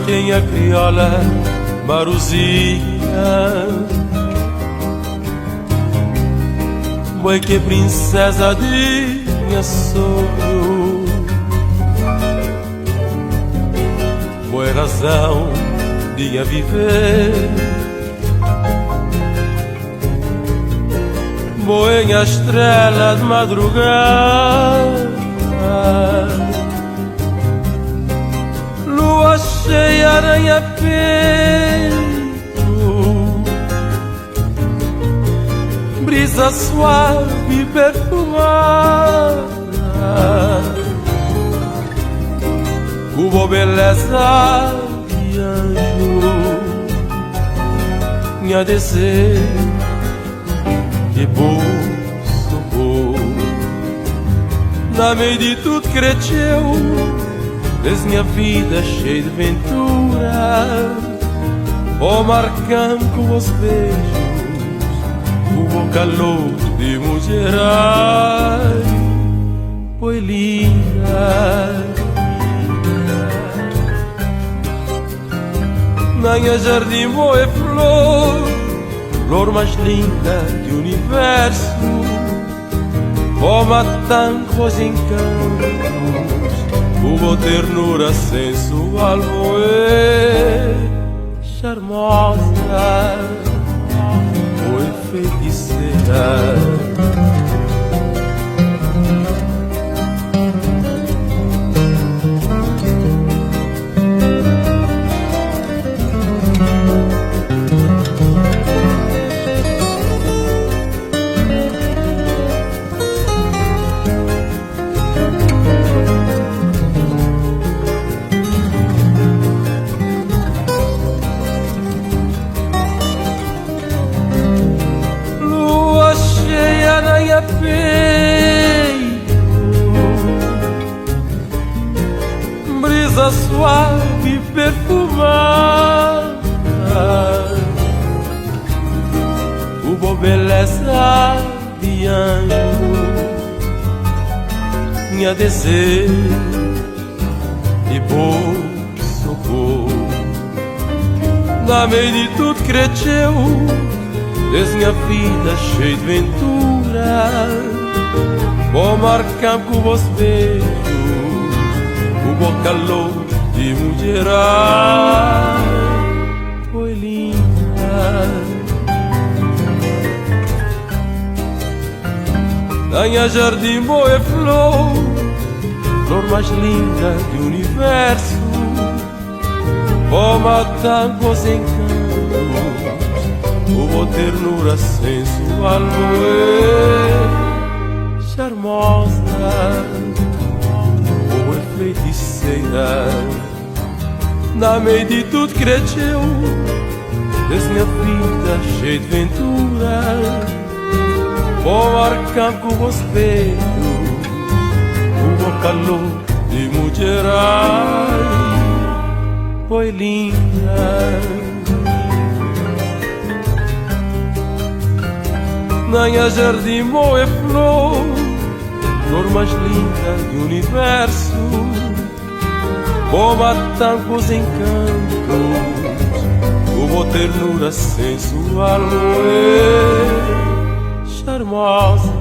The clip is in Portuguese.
tem a crioula Maruzinha, boi que princesa de minha sonho, boa razão de minha viver, boa estrela de madrugada, lua cheia, aranha peito, brisa suave e perfumada, cubo beleza de anjo, minha desejo de bolso bom, na meio de tudo cresceu, desde minha vida cheia de ventura, vou marcando com os beijos o calor de mulherai, foi linda. Na minha jardim boa flor, flor mais linda do universo, vou matando os encantos, uma ternura sensual, moe charmosa, moe feiticeira. Peito, brisa suave e perfumada, uma beleza de anjo, minha desejo de bolso bom, na meio de tudo cresceu, desde minha vida cheia de ventura, vou marcar com vos beijos, o bom calor de mulherai, foi linda. Na minha jardim boa flor, flor mais linda do universo, vou matar com os encantos, uma ternura sensual, charmosa, boa feiticeira, na meio de tudo cresceu, desde minha vida cheia de ventura, vou marcar com os beijos, o calor de mulherai, foi linda. Na minha jardim boa flor, flor mais linda do universo, vou matar com os encantos, uma ternura sensual, charmosa.